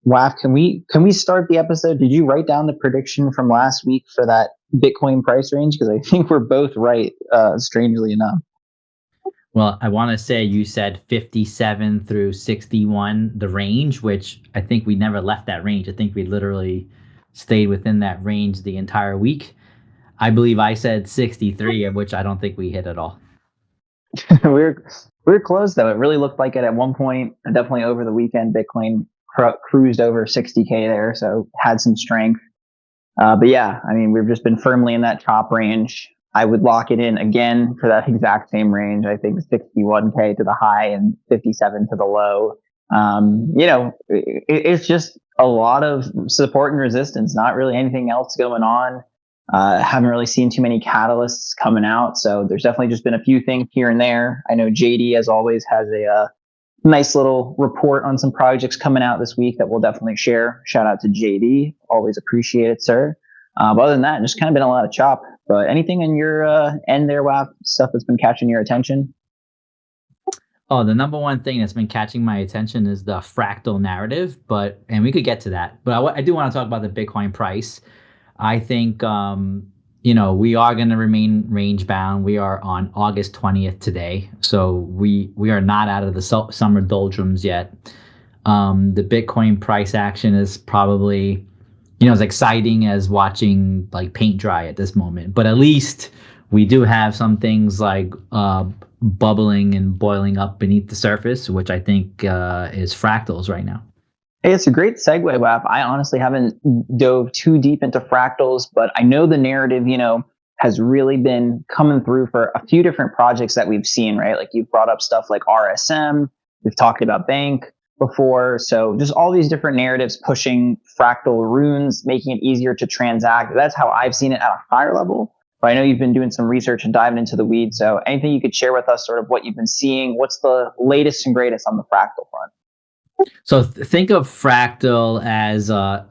Waf, can we start the episode? Did you write down the prediction from last week for that Bitcoin price range? Because I think we're both right, strangely enough. Well, I want to say you said 57 through 61, the range, which I think we never left that range. I think we literally stayed within that range the entire week. I believe I said 63, which I don't think we hit at all. We're close though. It really looked like it at one point. Definitely over the weekend, Bitcoin cruised over 60K there, so had some strength. But yeah, I mean, we've just been firmly in that top range. I would lock it in again for that exact same range. I think 61K to the high and 57 to the low. It's just a lot of support and resistance, not really anything else going on. Haven't really seen too many catalysts coming out. So there's definitely just been a few things here and there. I know JD, as always, has a nice little report on some projects coming out this week that we'll definitely share. Shout out to JD. Always appreciate it, sir. But other than that, just kind of been a lot of chop. But anything in your end there, WAP, stuff that's been catching your attention? Oh, the number one thing that's been catching my attention is the fractal narrative, and we could get to that. But I do want to talk about the Bitcoin price. I think, we are going to remain range bound. We are on August 20th today. So we are not out of the summer doldrums yet. The Bitcoin price action is probably, as exciting as watching like paint dry at this moment. But at least we do have some things like bubbling and boiling up beneath the surface, which I think is fractals right now. Hey, it's a great segue, WAP. I honestly haven't dove too deep into fractals, but I know the narrative, has really been coming through for a few different projects that we've seen, right? Like you've brought up stuff like RSM. We've talked about Bank before. So just all these different narratives pushing fractal runes, making it easier to transact. That's how I've seen it at a higher level. But I know you've been doing some research and diving into the weeds. So anything you could share with us, sort of what you've been seeing? What's the latest and greatest on the fractal front? So think of fractal as a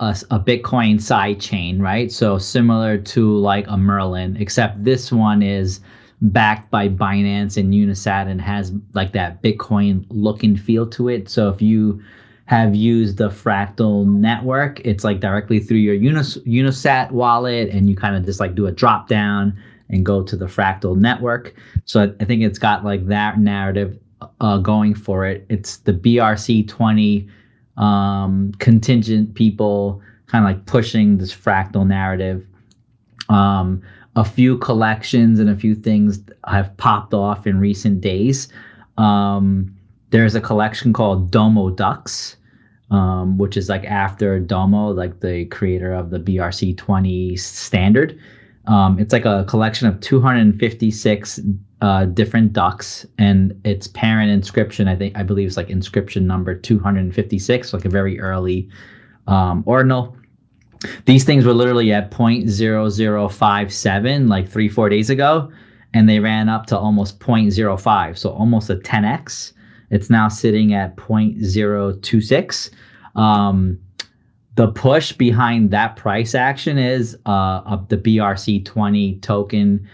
Bitcoin side chain, right? So similar to like a Merlin, except this one is backed by Binance and Unisat and has like that Bitcoin look and feel to it. So if you have used the fractal network, it's like directly through your Unisat wallet, and you kind of just like do a drop down and go to the fractal network. So I think it's got like that narrative going for it. It's the BRC20 contingent people kind of like pushing this fractal narrative. A few collections and a few things have popped off in recent days. There's a collection called Domo Ducks, which is like after Domo, like the creator of the BRC20 standard. It's like a collection of 256 different ducks, and its parent inscription, I believe it's like inscription number 256, like a very early ordinal. These things were literally at 0.0057 like 3-4 days ago, and they ran up to almost 0.05, so almost a 10x. It's now sitting at 0.026. The push behind that price action is of the BRC20 token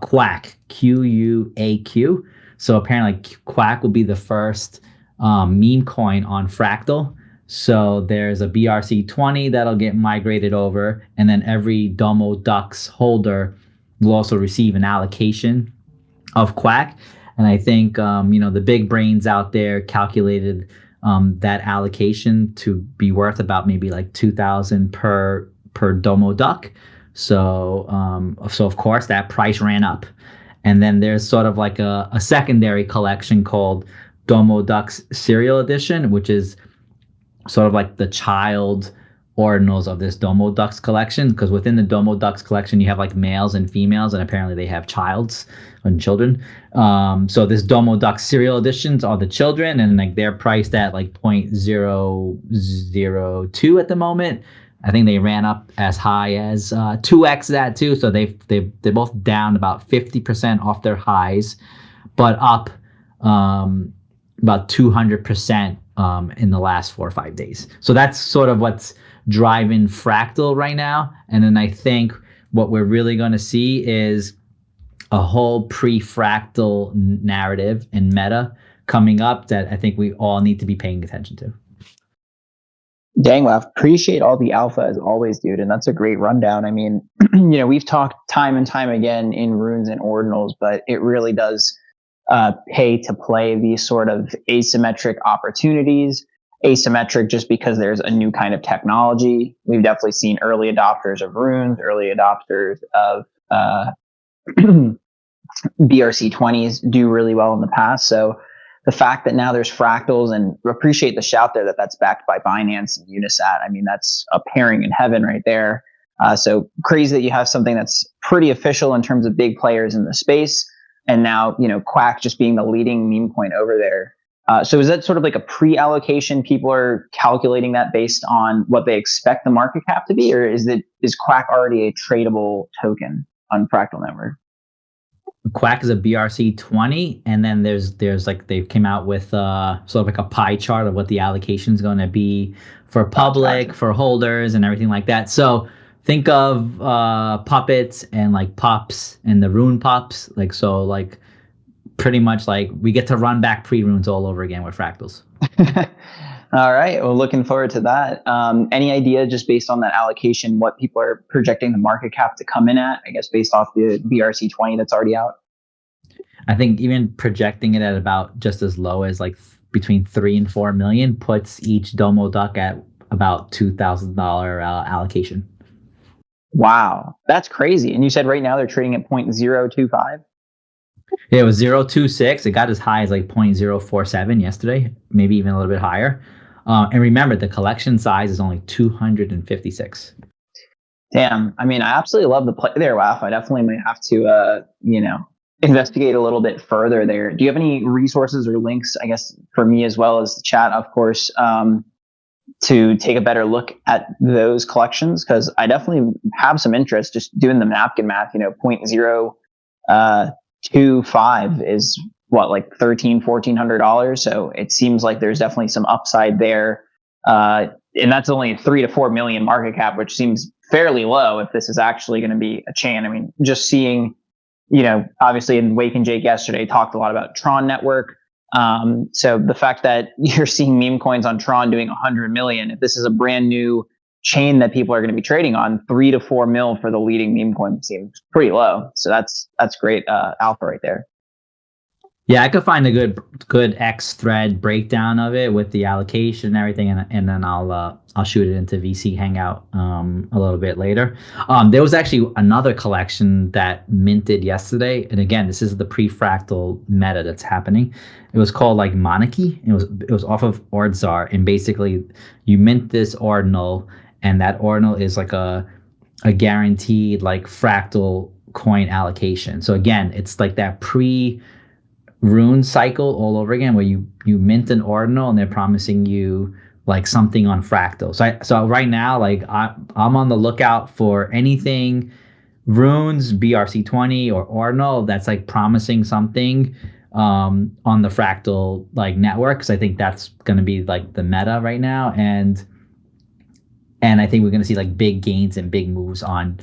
Quack, QUAQ. So apparently Quack will be the first meme coin on Fractal. So there's a BRC20 that'll get migrated over, and then every Domo Ducks holder will also receive an allocation of Quack. And I think the big brains out there calculated that allocation to be worth about maybe like 2,000 per Domo Duck. So of course that price ran up. And then there's sort of like a secondary collection called Domo Ducks Serial Edition, which is sort of like the child ordinals of this Domo Ducks collection, because within the Domo Ducks collection you have like males and females, and apparently they have childs and children. So this Domo Ducks Serial Editions are the children, and like they're priced at like 0.002 at the moment. I think they ran up as high as 2x that too. So they're both down about 50% off their highs, but up about 200% in the last 4 or 5 days. So that's sort of what's driving Fractal right now. And then I think what we're really going to see is a whole pre-fractal narrative and meta coming up that I think we all need to be paying attention to. Dang, well, appreciate all the alpha as always, dude. And that's a great rundown. I mean, we've talked time and time again in runes and ordinals, but it really does pay to play these sort of asymmetric opportunities. Asymmetric just because there's a new kind of technology. We've definitely seen early adopters of runes, early adopters of BRC20s do really well in the past. So the fact that now there's fractals, and appreciate the shout there that that's backed by Binance and Unisat. I mean, that's a pairing in heaven right there. So crazy that you have something that's pretty official in terms of big players in the space. And now, Quack just being the leading meme coin over there. So is that sort of like a pre-allocation? People are calculating that based on what they expect the market cap to be, or is Quack already a tradable token on Fractal Network? Quack is a BRC20, and then there's like they came out with sort of like a pie chart of what the allocation is going to be for public, for holders, and everything like that. So think of puppets and like pops and the rune pops, like pretty much like we get to run back pre-runes all over again with fractals. All right. Well, looking forward to that. Any idea, just based on that allocation, what people are projecting the market cap to come in at? I guess based off the BRC20 that's already out. I think even projecting it at about just as low as like between 3 and 4 million puts each Domo Duck at about $2,000 allocation. Wow, that's crazy. And you said right now they're trading at 0.025? Yeah, it was 0.26. It got as high as like 0.047 yesterday, maybe even a little bit higher. And remember, the collection size is only 256. Damn. I mean, I absolutely love the play there, Waf. I definitely might have to, investigate a little bit further there. Do you have any resources or links, I guess, for me as well as the chat, of course, to take a better look at those collections? Because I definitely have some interest just doing the napkin math. 0.025 is what, like $1,300-$1,400. So it seems like there's definitely some upside there. And that's only a 3 to 4 million market cap, which seems fairly low if this is actually going to be a chain. I mean, just seeing, obviously in Wake and Jake yesterday talked a lot about Tron Network. So the fact that you're seeing meme coins on Tron doing 100 million, if this is a brand new chain that people are going to be trading on, 3 to 4 mil for the leading meme coin seems pretty low. So that's great alpha right there. Yeah, I could find a good X thread breakdown of it with the allocation and everything, and then I'll shoot it into VC Hangout a little bit later. There was actually another collection that minted yesterday, and again, this is the pre-fractal meta that's happening. It was called like Monarchy. It was off of Ordzar, and basically you mint this ordinal, and that ordinal is like a guaranteed like fractal coin allocation. So again, it's like that rune cycle all over again, where you mint an ordinal and they're promising you like something on fractal. So right now, like I'm on the lookout for anything runes, BRC20 or ordinal that's like promising something on the fractal like network, because I think that's going to be like the meta right now, and I think we're going to see like big gains and big moves on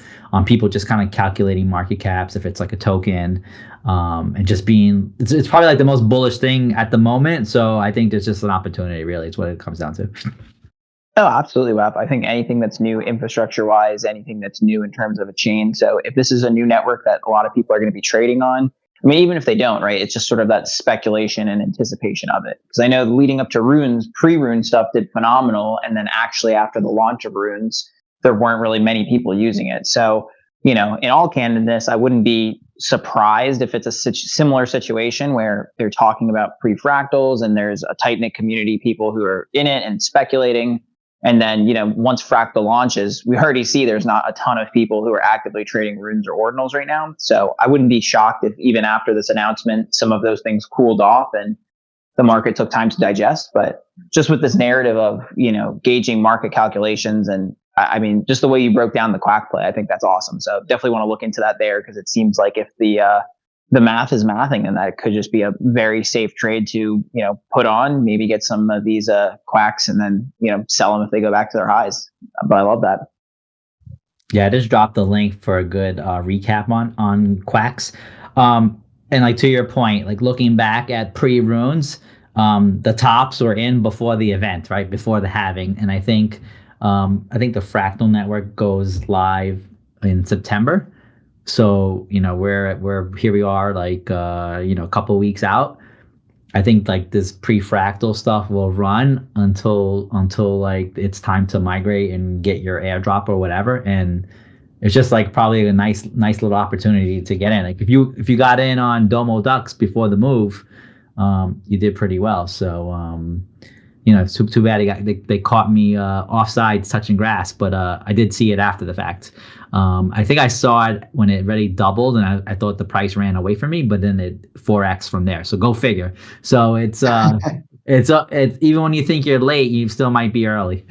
people just kind of calculating market caps if it's like a token, and just being it's probably like the most bullish thing at the moment. So I think there's just an opportunity, really. It's what it comes down to. Oh, absolutely, Wap. I think anything that's new infrastructure wise, anything that's new in terms of a chain. So if this is a new network that a lot of people are going to be trading on, I mean, even if they don't, right, it's just sort of that speculation and anticipation of it. Because I know leading up to runes, pre-rune stuff did phenomenal. And then actually after the launch of runes, there weren't really many people using it. So, in all candidness, I wouldn't be surprised if it's a similar situation where they're talking about pre-fractals and there's a tight-knit community, people who are in it and speculating. And then, once Fractal launches, we already see there's not a ton of people who are actively trading runes or ordinals right now. So I wouldn't be shocked if even after this announcement, some of those things cooled off and the market took time to digest. But just with this narrative of, gauging market calculations, and I mean, just the way you broke down the Quack play, I think that's awesome. So definitely want to look into that there, because it seems like if the math is mathing, then that could just be a very safe trade to, put on, maybe get some of these Quacks and then, sell them if they go back to their highs. But I love that. Yeah, I just dropped the link for a good recap on Quacks. And like to your point, like looking back at pre-runes, The tops were in before the event, right before the halving, and I think the Fractal network goes live in September. So we're here. We are like a couple weeks out. I think like this pre-fractal stuff will run until like it's time to migrate and get your airdrop or whatever. And it's just like probably a nice little opportunity to get in. Like if you got in on Domo Ducks before the move, you did pretty well. So it's too bad they caught me offsides touching grass, but I did see it after the fact. I think I saw it when it already doubled, and I thought the price ran away from me, but then it 4x from there. So go figure. So it's even when you think you're late, you still might be early.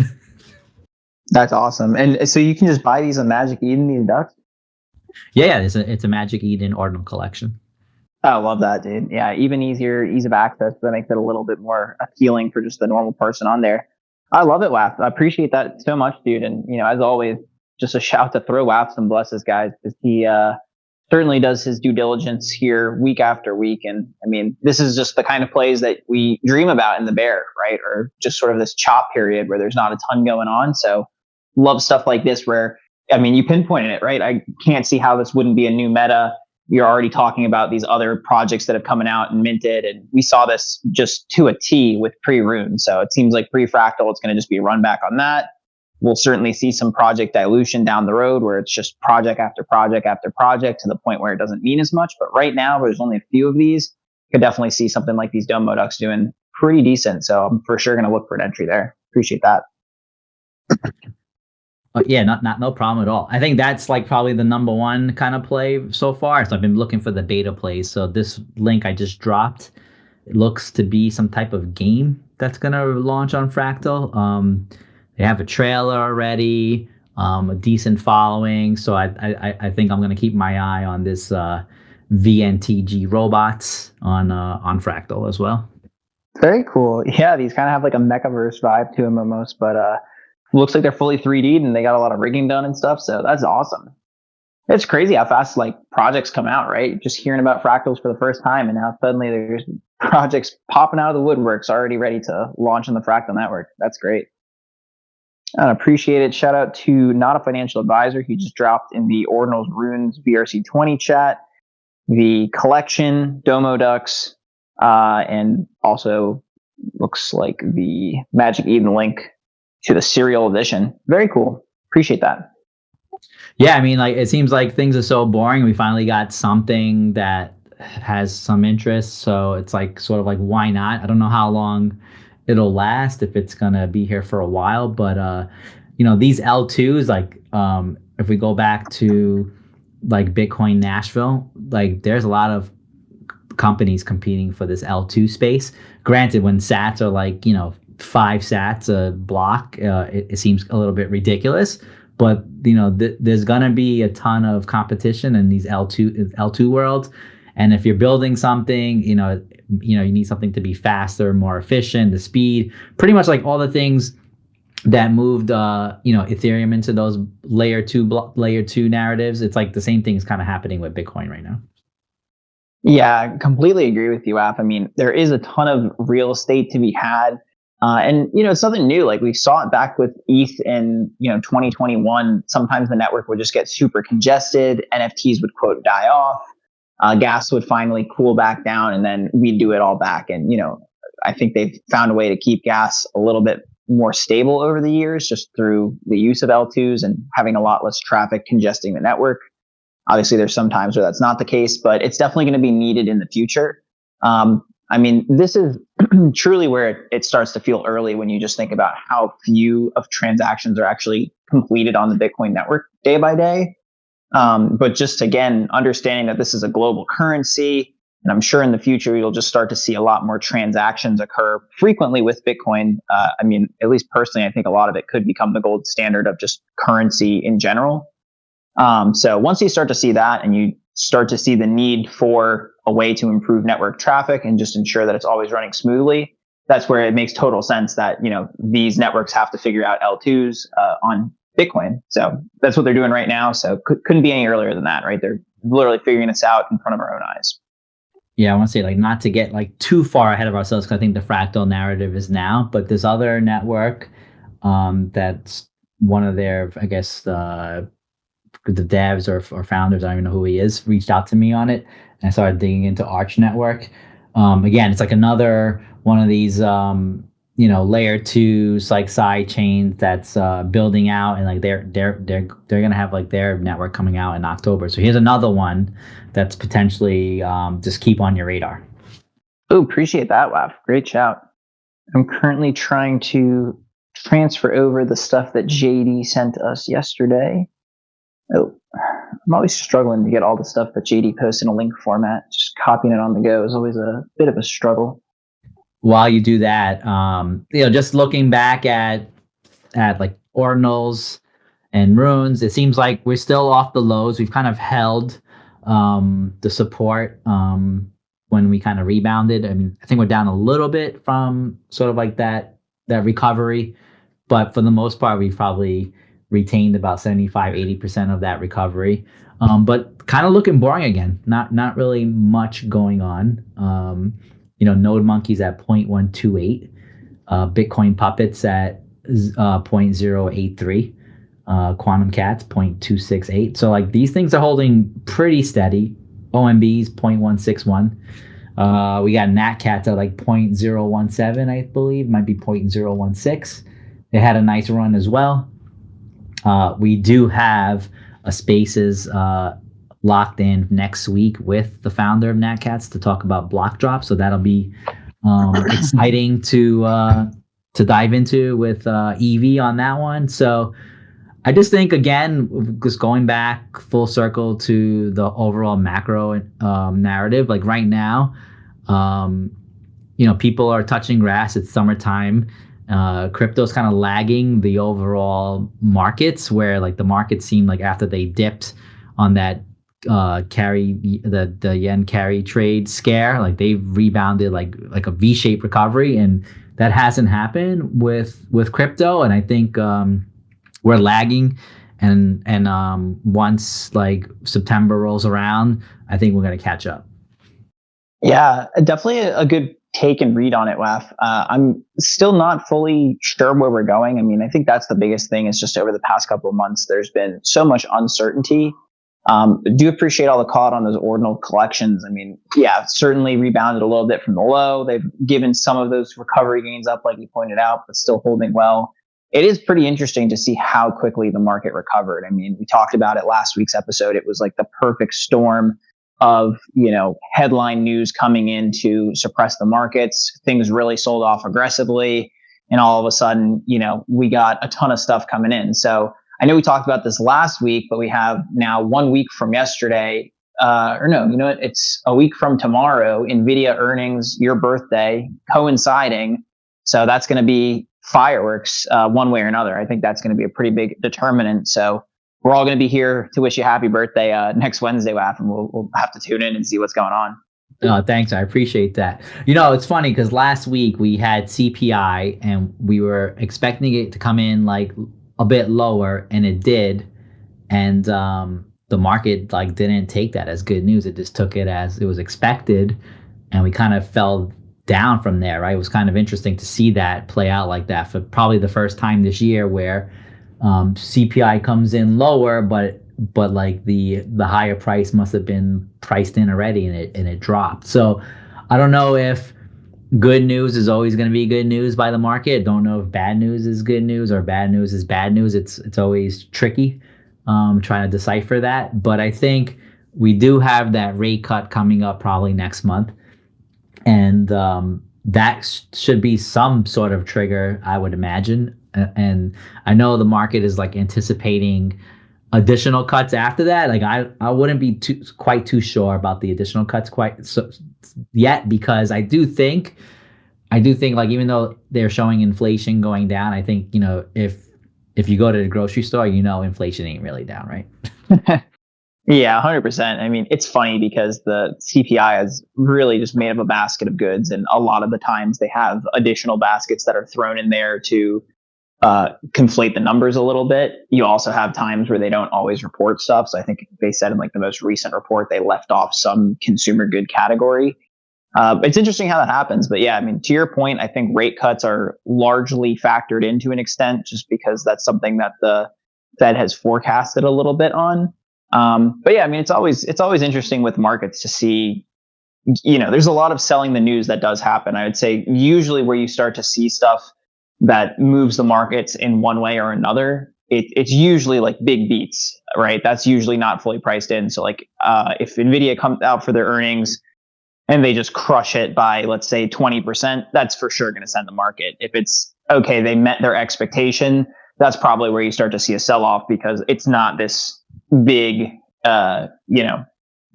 That's awesome. And so you can just buy these on Magic Eden, these ducks? Yeah, it's a Magic Eden Ordinal collection. I love that, dude. Yeah, even easier, ease of access. That makes it a little bit more appealing for just the normal person on there. I love it, Waf. I appreciate that so much, dude. And as always, just a shout to throw Waf some blesses, guys, because he certainly does his due diligence here week after week. And I mean, this is just the kind of plays that we dream about in the bear, right? Or just sort of this chop period where there's not a ton going on. So love stuff like this where, I mean, you pinpointed it, right? I can't see how this wouldn't be a new meta. You're already talking about these other projects that have coming out and minted. And we saw this just to a T with pre-Rune. So it seems like pre-Fractal, it's going to just be a run back on that. We'll certainly see some project dilution down the road where it's just project after project after project to the point where it doesn't mean as much. But right now, there's only a few of these. Could definitely see something like these Domo Ducks doing pretty decent. So I'm for sure going to look for an entry there. Appreciate that. Yeah, no problem at all. I think that's like probably the number one kind of play so far. So I've been looking for the beta plays. So this link I just dropped, it looks to be some type of game that's gonna launch on Fractal. They have a trailer already, a decent following. So I think I'm gonna keep my eye on this VNTG robots on Fractal as well. Very cool. Yeah, these kind of have like a mechaverse vibe to them almost, but looks like they're fully 3D'd and they got a lot of rigging done and stuff. So that's awesome. It's crazy how fast like projects come out, right? Just hearing about fractals for the first time, and now suddenly there's projects popping out of the woodworks already ready to launch on the Fractal network. That's great. I appreciate it. Shout out to Not a Financial Advisor. He just dropped in the Ordinals Runes VRC20 chat the collection, Domo Ducks, and also looks like the Magic Eden link to the serial edition. Very cool. Appreciate that. Yeah, I mean, like it seems like things are so boring. We finally got something that has some interest. So it's like sort of like why not? I don't know how long it'll last, if it's gonna be here for a while. But these L2s, like if we go back to like Bitcoin Nashville, like there's a lot of companies competing for this L2 space. Granted, when sats are like 5 sats a block, it seems a little bit ridiculous, but there's gonna be a ton of competition in these L2 worlds. And if you're building something, you need something to be faster, more efficient, the speed, pretty much like all the things that moved Ethereum into those layer 2 narratives. It's like the same thing is kind of happening with Bitcoin right now. Yeah, I completely agree with you, App. I mean, there is a ton of real estate to be had. And it's something new. Like we saw it back with ETH in 2021. Sometimes the network would just get super congested. NFTs would quote die off. Gas would finally cool back down, and then we'd do it all back. And I think they've found a way to keep gas a little bit more stable over the years, just through the use of L2s and having a lot less traffic congesting the network. Obviously, there's some times where that's not the case, but it's definitely going to be needed in the future. I mean, this is truly where it starts to feel early when you just think about how few of transactions are actually completed on the Bitcoin network day by day. But just again, understanding that this is a global currency, and I'm sure in the future you'll just start to see a lot more transactions occur frequently with Bitcoin. I mean, at least personally, I think a lot of it could become the gold standard of just currency in general. So once you start to see that and you start to see the need for a way to improve network traffic and just ensure that it's always running smoothly, that's where it makes total sense that, these networks have to figure out L2s on Bitcoin. So that's what they're doing right now. So couldn't be any earlier than that, right? They're literally figuring this out in front of our own eyes. Yeah, I want to say like not to get like too far ahead of ourselves because I think the fractal narrative is now, but this other network that's one of their, I guess, the devs or founders, I don't even know who he is, reached out to me on it, and I started digging into Arch Network. Again, it's like another one of these, layer twos, like side chains that's building out, and like they're gonna have like their network coming out in October. So here's another one that's potentially just keep on your radar. Oh, appreciate that, Waf. Great shout. I'm currently trying to transfer over the stuff that JD sent us yesterday. Oh, I'm always struggling to get all the stuff that JD posts in a link format. Just copying it on the go is always a bit of a struggle. While you do that, just looking back at like ordinals and runes, it seems like we're still off the lows. We've kind of held the support when we kind of rebounded. I mean, I think we're down a little bit from sort of like that recovery, but for the most part, we've probably retained about 75-80% of that recovery. But kind of looking boring again. Not really much going on. Node monkeys at 0.128, Bitcoin puppets at 0.083, quantum cats 0.268. So like these things are holding pretty steady. OMB's 0.161. We got nat cats at like 0.017, I believe, might be 0.016. They had a nice run as well. We do have a spaces locked in next week with the founder of NatCats to talk about block drop. So that'll be exciting to dive into with EV on that one. So I just think, again, just going back full circle to the overall macro narrative, like right now, people are touching grass. It's summertime. Crypto's kind of lagging the overall markets, where like the markets seem like after they dipped on that the yen carry trade scare, like they've rebounded like a V-shaped recovery, and that hasn't happened with crypto. And I think we're lagging, and once like September rolls around, I think we're going to catch up. Yeah, definitely a good take and read on it, Waf. I'm still not fully sure where we're going. I mean, I think that's the biggest thing is just over the past couple of months, there's been so much uncertainty. Do appreciate all the call out on those ordinal collections. I mean, yeah, certainly rebounded a little bit from the low. They've given some of those recovery gains up, like you pointed out, but still holding well. It is pretty interesting to see how quickly the market recovered. I mean, we talked about it last week's episode. It was like the perfect storm of, headline news coming in to suppress the markets. Things really sold off aggressively. And all of a sudden, we got a ton of stuff coming in. So I know we talked about this last week, but we have now 1 week from yesterday, it's a week from tomorrow, NVIDIA earnings, your birthday, coinciding. So that's going to be fireworks one way or another. I think that's going to be a pretty big determinant. So we're all going to be here to wish you happy birthday next Wednesday, Waf, and we'll have to tune in and see what's going on. Thanks. I appreciate that. It's funny because last week we had CPI and we were expecting it to come in like a bit lower, and it did. And the market like didn't take that as good news. It just took it as it was expected, and we kind of fell down from there, right? It was kind of interesting to see that play out like that for probably the first time this year, where CPI comes in lower, but like the higher price must have been priced in already, and it dropped. So I don't know if good news is always going to be good news by the market. Don't know if bad news is good news or bad news is bad news. It's always tricky trying to decipher that. But I think we do have that rate cut coming up probably next month, and that should be some sort of trigger, I would imagine. And I know the market is like anticipating additional cuts after that. Like I wouldn't be quite too sure about the additional cuts quite so yet, because I do think like, even though they're showing inflation going down, I think, if you go to the grocery store, inflation ain't really down, right? Yeah, 100%. I mean, it's funny because the CPI is really just made up a basket of goods, and a lot of the times they have additional baskets that are thrown in there to conflate the numbers a little bit. You also have times where they don't always report stuff. So I think they said in like the most recent report, they left off some consumer good category. It's interesting how that happens. But yeah, I mean, to your point, I think rate cuts are largely factored into an extent just because that's something that the Fed has forecasted a little bit on. But yeah, I mean, it's always interesting with markets to see, there's a lot of selling the news that does happen. I would say usually where you start to see stuff that moves the markets in one way or another, it's usually like big beats, right? That's usually not fully priced in. So like if NVIDIA comes out for their earnings and they just crush it by, let's say, 20%, that's for sure going to send the market. If it's okay, they met their expectation, that's probably where you start to see a sell-off because it's not this big,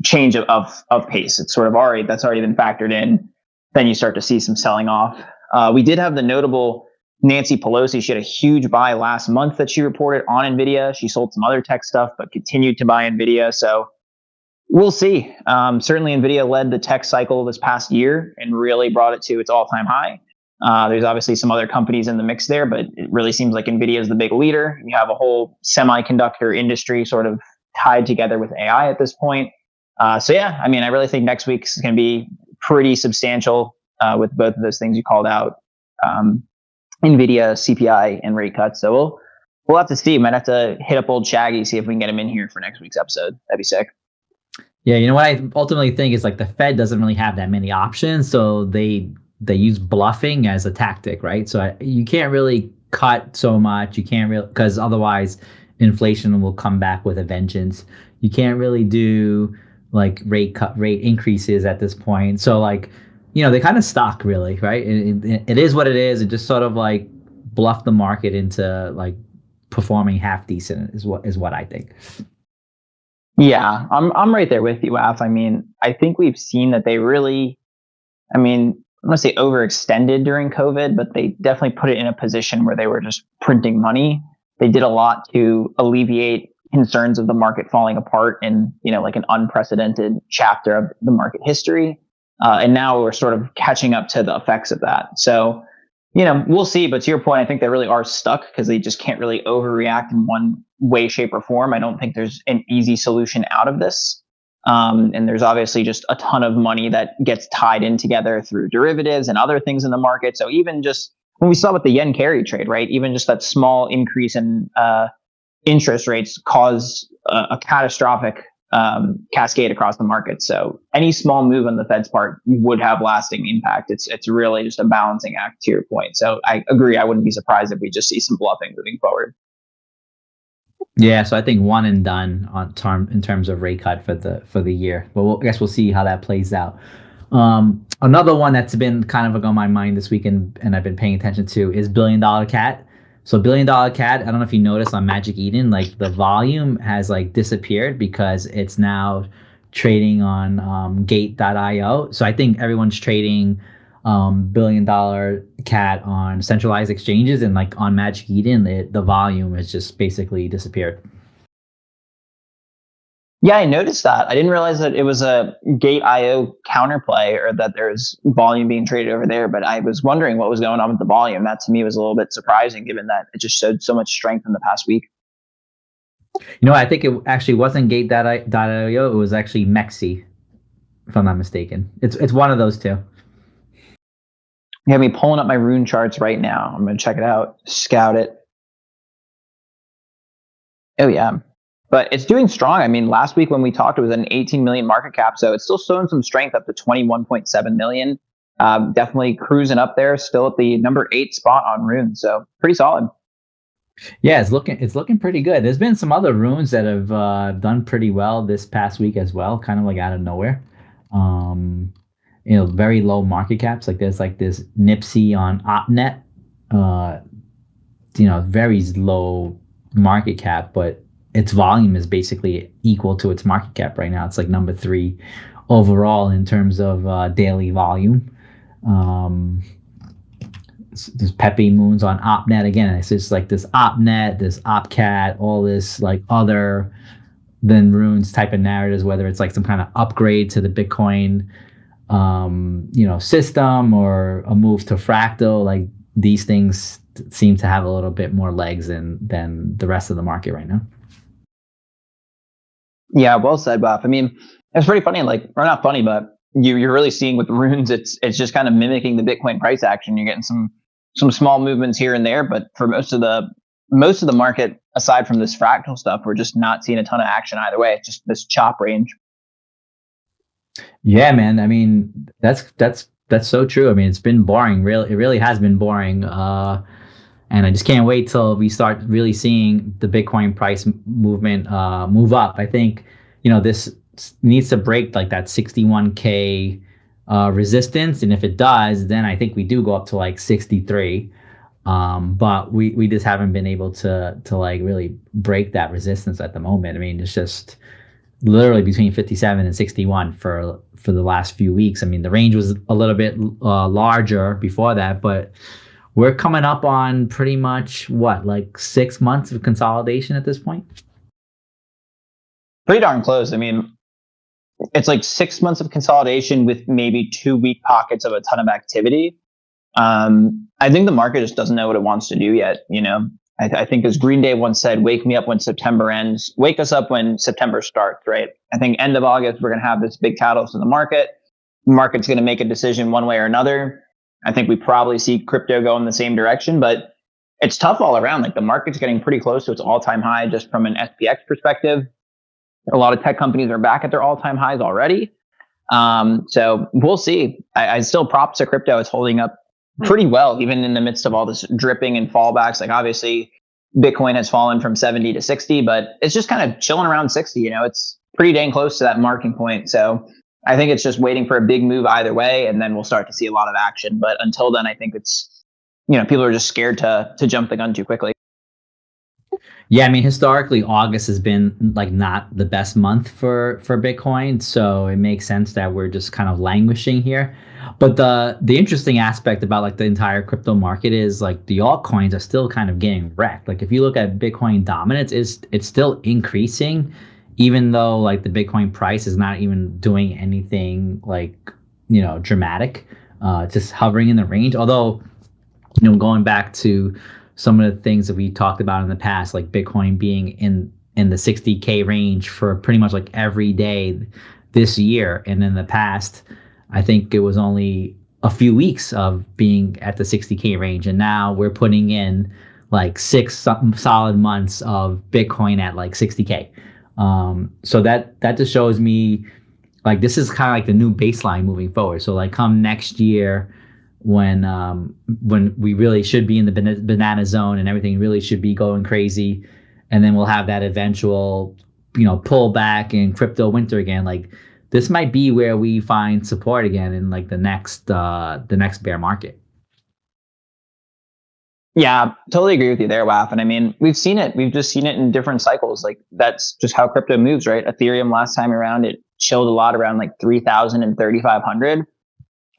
change of pace. It's sort of that's already been factored in. Then you start to see some selling off. We did have the notable Nancy Pelosi. She had a huge buy last month that she reported on NVIDIA. She sold some other tech stuff, but continued to buy NVIDIA. So we'll see. Certainly NVIDIA led the tech cycle this past year and really brought it to its all-time high. There's obviously some other companies in the mix there, but it really seems like NVIDIA is the big leader. You have a whole semiconductor industry sort of tied together with AI at this point. So yeah, I mean, I really think next week is going to be pretty substantial with both of those things you called out, NVIDIA, CPI, and rate cuts. So we'll have to see. Might have to hit up old Shaggy, see if we can get him in here for next week's episode. That'd be sick. Yeah, you know what I ultimately think is like the Fed doesn't really have that many options, so they use bluffing as a tactic, right? So you can't really cut so much. You can't really, because otherwise inflation will come back with a vengeance. You can't really do like rate increases at this point. So like, they kind of stuck really, right? It is what it is. It just sort of like bluffed the market into like performing half decent is what I think. Yeah, I'm right there with you, Af. I mean, I think we've seen that they really, I'm going to say overextended during COVID, but they definitely put it in a position where they were just printing money. They did a lot to alleviate concerns of the market falling apart in, like an unprecedented chapter of the market history. And now we're sort of catching up to the effects of that. So, we'll see. But to your point, I think they really are stuck because they just can't really overreact in one way, shape, or form. I don't think there's an easy solution out of this. And there's obviously just a ton of money that gets tied in together through derivatives and other things in the market. So even just when we saw with the yen carry trade, right, even just that small increase in interest rates caused a catastrophic cascade across the market. So any small move on the Fed's part would have lasting impact. It's really just a balancing act to your point. So I agree. I wouldn't be surprised if we just see some bluffing moving forward. Yeah, so I think one and done in terms of rate cut for the year. But I guess we'll see how that plays out. Another one that's been kind of on my mind this weekend and I've been paying attention to is $1 Billion Cat. So $1 Billion Cat, I don't know if you noticed on Magic Eden, like the volume has like disappeared because it's now trading on Gate.io. So I think everyone's trading $1 Billion Cat on centralized exchanges, and like on Magic Eden, the volume has just basically disappeared. Yeah, I noticed that. I didn't realize that it was a Gate.io counterplay or that there's volume being traded over there, but I was wondering what was going on with the volume. That to me was a little bit surprising given that it just showed so much strength in the past week. I think it actually wasn't Gate.io. It was actually Mexi, if I'm not mistaken. It's one of those two. You have me pulling up my rune charts right now. I'm going to check it out, scout it. Oh, yeah. But it's doing strong. I mean, last week when we talked, it was an 18 million market cap. So it's still showing some strength up to 21.7 million. Definitely cruising up there, still at the number 8 spot on Rune. So pretty solid. Yeah, it's looking pretty good. There's been some other runes that have done pretty well this past week as well, kind of like out of nowhere. Very low market caps. Like there's like this Nipsey on OpNet. Very low market cap, but its volume is basically equal to its market cap right now. It's like number 3 overall in terms of daily volume. There's Pepe Moons on OpNet again. It's just like this OpNet, this OpCat, all this like other than runes type of narratives, whether it's like some kind of upgrade to the Bitcoin system or a move to fractal. Like these things seem to have a little bit more legs than the rest of the market right now. Yeah, well said, Buff. I mean, it's pretty funny, or not funny, but you're really seeing with runes, it's just kind of mimicking the Bitcoin price action. You're getting some small movements here and there, but for most of the market, aside from this fractal stuff, we're just not seeing a ton of action either way. It's just this chop range. Yeah, man. I mean, that's so true. I mean, it's been boring. It really has been boring. And I just can't wait till we start really seeing the Bitcoin price movement move up. I think, this needs to break like that 61K resistance, and if it does, then I think we do go up to like 63. But we just haven't been able to like really break that resistance at the moment. I mean, it's just literally between 57 and 61 for the last few weeks. I mean, the range was a little bit larger before that, but we're coming up on pretty much like 6 months of consolidation at this point. Pretty darn close. I mean, it's like 6 months of consolidation with maybe 2 week pockets of a ton of activity. I think the market just doesn't know what it wants to do yet. I think as Green Day once said, wake me up when September ends, wake us up when September starts, right? I think end of August, we're going to have this big catalyst in the market. The market's going to make a decision one way or another. I think we probably see crypto go in the same direction, but it's tough all around. Like the market's getting pretty close to its all-time high just from an SPX perspective. A lot of tech companies are back at their all-time highs already. So we'll see. I still props to crypto. It's holding up pretty well, even in the midst of all this dripping and fallbacks. Like obviously Bitcoin has fallen from 70 to 60, but it's just kind of chilling around 60. It's pretty dang close to that marking point. So I think it's just waiting for a big move either way, and then we'll start to see a lot of action. But until then, I think it's, people are just scared to jump the gun too quickly. Yeah, I mean, historically, August has been like not the best month for Bitcoin, so it makes sense that we're just kind of languishing here. But the interesting aspect about like the entire crypto market is like the altcoins are still kind of getting wrecked. Like if you look at Bitcoin dominance, it's still increasing, even though like the Bitcoin price is not even doing anything like dramatic, just hovering in the range. Although going back to some of the things that we talked about in the past, like Bitcoin being in the 60K range for pretty much like every day this year. And in the past, I think it was only a few weeks of being at the 60K range. And now we're putting in like 6 solid months of Bitcoin at like 60K. So that just shows me like this is kind of like the new baseline moving forward. So like come next year, when we really should be in the banana zone and everything really should be going crazy, and then we'll have that eventual pullback in crypto winter again. Like this might be where we find support again in like the next bear market. Yeah, totally agree with you there, Waf. And I mean, we've seen it. We've just seen it in different cycles. Like that's just how crypto moves, right? Ethereum last time around, it chilled a lot around like 3,000 and 3,500.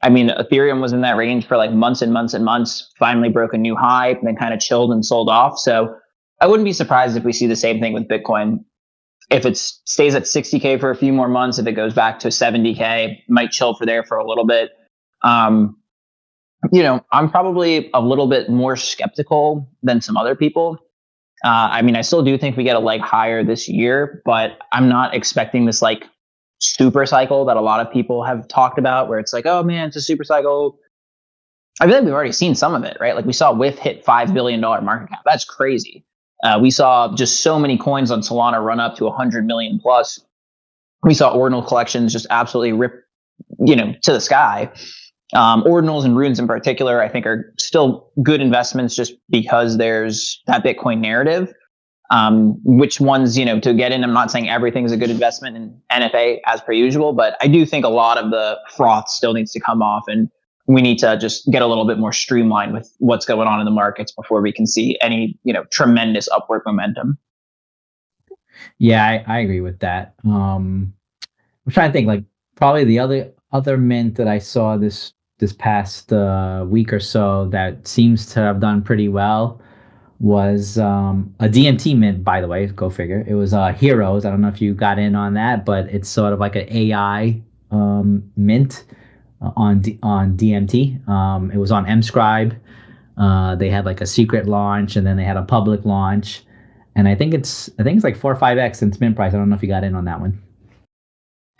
I mean, Ethereum was in that range for like months and months and months, finally broke a new high, and then kind of chilled and sold off. So I wouldn't be surprised if we see the same thing with Bitcoin. If it stays at 60K for a few more months, if it goes back to 70K, might chill there for a little bit. I'm probably a little bit more skeptical than some other people. I mean, I still do think we get a leg higher this year, but I'm not expecting this like super cycle that a lot of people have talked about, where it's like, oh man, it's a super cycle. I feel like we've already seen some of it, right? Like we saw WIF hit $5 billion market cap. That's crazy. We saw just so many coins on Solana run up to 100 million plus. We saw ordinal collections just absolutely rip, to the sky. Ordinals and runes in particular, I think are still good investments just because there's that Bitcoin narrative. Which ones, to get in, I'm not saying everything's a good investment in NFA as per usual, but I do think a lot of the froth still needs to come off, and we need to just get a little bit more streamlined with what's going on in the markets before we can see any, tremendous upward momentum. Yeah, I agree with that. I'm trying to think, like probably the other mint that I saw this past week or so that seems to have done pretty well was a DMT mint, by the way. Go figure. It was Heroes. I don't know if you got in on that, but it's sort of like an AI mint on DMT. It was on Mscribe. They had like a secret launch, and then they had a public launch, and I think it's like 4 or 5x since mint price. I don't know if you got in on that one.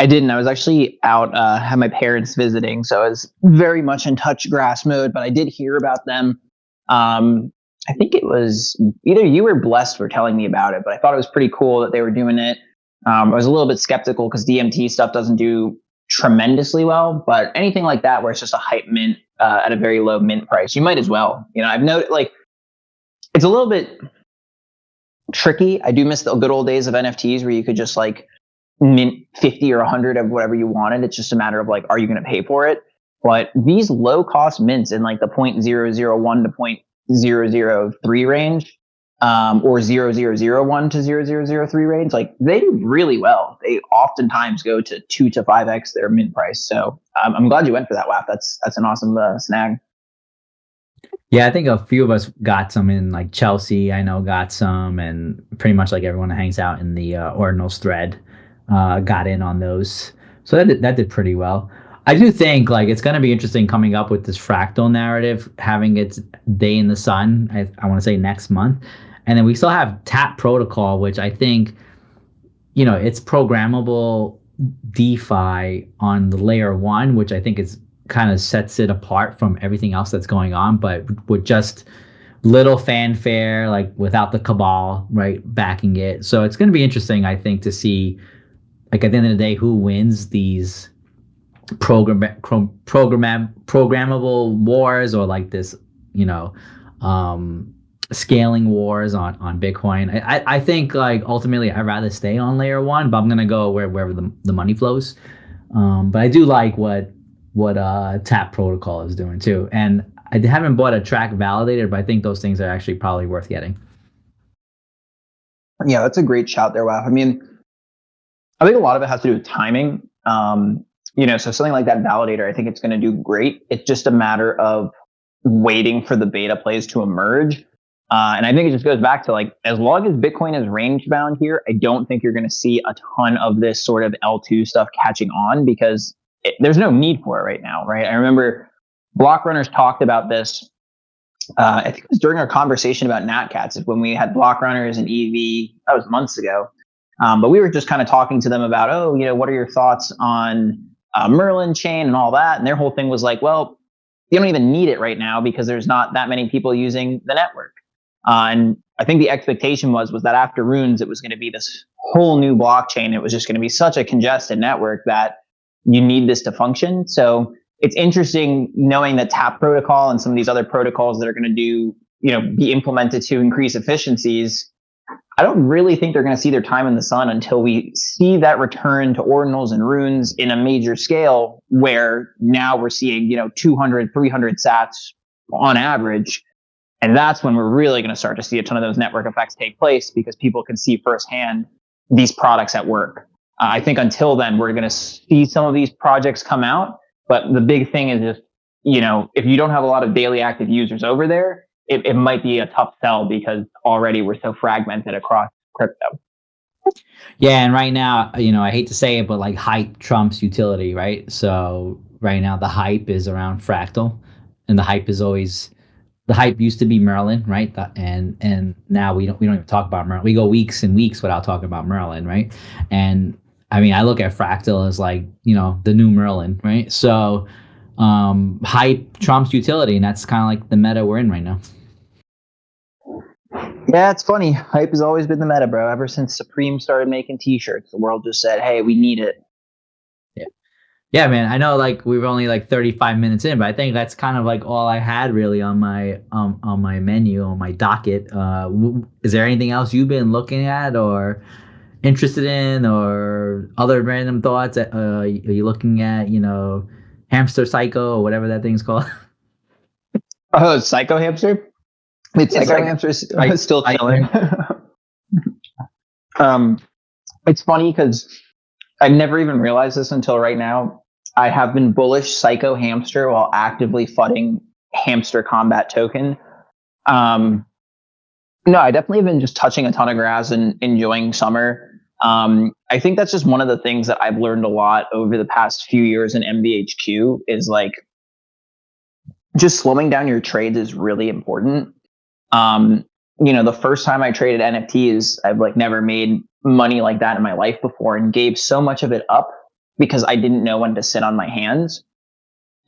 I didn't. I was actually out, had my parents visiting, so I was very much in touch grass mode. But I did hear about them. I think it was either you or Blessed for telling me about it, but I thought it was pretty cool that they were doing it. I was a little bit skeptical because DMT stuff doesn't do tremendously well, but anything like that where it's just a hype mint at a very low mint price, you might as well. I've noted like it's a little bit tricky. I do miss the good old days of NFTs where you could just like mint 50 or 100 of whatever you wanted. It's just a matter of like, are you going to pay for it? But these low cost mints in like the 0.001 to 0.003 range, or 0.001 to 0.003 range, like they do really well. They oftentimes go to 2 to 5x their mint price. So I'm glad you went for that, WAP. That's an awesome snag. Yeah, I think a few of us got some in like Chelsea. I know got some, and pretty much like everyone that hangs out in the Ordinals thread got in on those. So that did pretty well. I do think like it's going to be interesting coming up with this fractal narrative, having its day in the sun. I want to say next month, and then we still have Tap Protocol, which I think it's programmable DeFi on the layer one, which I think is kind of sets it apart from everything else that's going on, but with just little fanfare, like without the cabal, right, backing it. So it's going to be interesting, I think, to see, like at the end of the day, who wins these programmable wars, or like this, scaling wars on Bitcoin. I think like ultimately I'd rather stay on layer one, but I'm gonna go wherever the money flows. But I do like what Tap Protocol is doing too. And I haven't bought a track validator, but I think those things are actually probably worth getting. Yeah, that's a great shout there, WAF. I mean, I think a lot of it has to do with timing. So something like that validator, I think it's going to do great. It's just a matter of waiting for the beta plays to emerge. And I think it just goes back to like, as long as Bitcoin is range bound here, I don't think you're going to see a ton of this sort of L2 stuff catching on, because there's no need for it right now, right? I remember block runners talked about this. I think it was during our conversation about Natcats, when we had block runners and EV. That was months ago. But we were just kind of talking to them about, what are your thoughts on Merlin chain and all that? And their whole thing was like, well, you don't even need it right now because there's not that many people using the network. And I think the expectation was that after Runes, it was going to be this whole new blockchain. It was just going to be such a congested network that you need this to function. So it's interesting knowing that Tap Protocol and some of these other protocols that are going to do, be implemented to increase efficiencies. I don't really think they're going to see their time in the sun until we see that return to ordinals and runes in a major scale, where now we're seeing, 200, 300 sats on average. And that's when we're really going to start to see a ton of those network effects take place, because people can see firsthand these products at work. I think until then, we're going to see some of these projects come out. But the big thing is just, if you don't have a lot of daily active users over there, it might be a tough sell, because already we're so fragmented across crypto. Yeah, and right now, I hate to say it, but like hype trumps utility, right? So right now the hype is around Fractal, and the hype used to be Merlin, right? And now we don't even talk about Merlin. We go weeks and weeks without talking about Merlin, right? And I mean, I look at Fractal as like, the new Merlin, right? So hype trumps utility, and that's kind of like the meta we're in right now. Yeah, it's funny. Hype has always been the meta, bro. Ever since Supreme started making t-shirts, the world just said, hey, we need it. Yeah, man. I know like we were only like 35 minutes in, but I think that's kind of like all I had really on my menu, on my docket. Is there anything else you've been looking at or interested in, or other random thoughts? Are you looking at, Hamster Psycho or whatever that thing's called? Oh, Psycho Hamster? It's Psycho Hamster is still chilling. It's funny because I've never even realized this until right now. I have been bullish Psycho Hamster while actively fudding Hamster Combat Token. No, I definitely have been just touching a ton of grass and enjoying summer. I think that's just one of the things that I've learned a lot over the past few years in MVHQ is like just slowing down your trades is really important. The first time I traded NFTs, I've like never made money like that in my life before, and gave so much of it up because I didn't know when to sit on my hands.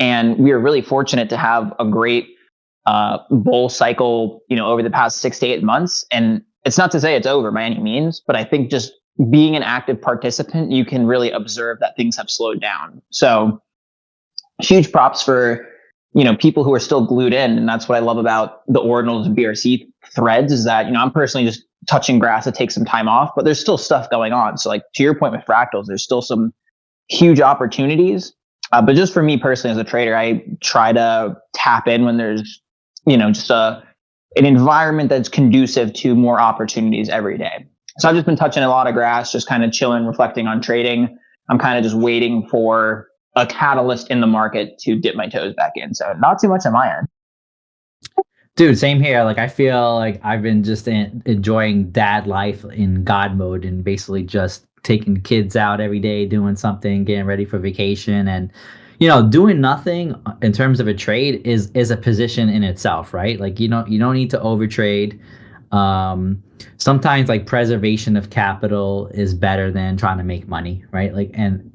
And we were really fortunate to have a great bull cycle, over the past 6 to 8 months. And it's not to say it's over by any means, but I think just being an active participant, you can really observe that things have slowed down. So huge props for, people who are still glued in. And that's what I love about the Ordinals and BRC threads is that, I'm personally just touching grass to take some time off, but there's still stuff going on. So like to your point with fractals, there's still some huge opportunities. But just for me personally as a trader, I try to tap in when there's, just an environment that's conducive to more opportunities every day. So I've just been touching a lot of grass, just kind of chilling, reflecting on trading. I'm kind of just waiting for a catalyst in the market to dip my toes back in. So not too much on my end. Dude, same here. Like I feel like I've been just enjoying dad life in God mode and basically just taking kids out every day, doing something, getting ready for vacation, and doing nothing in terms of a trade is a position in itself, right? Like you don't need to overtrade. Sometimes like preservation of capital is better than trying to make money, right? Like, and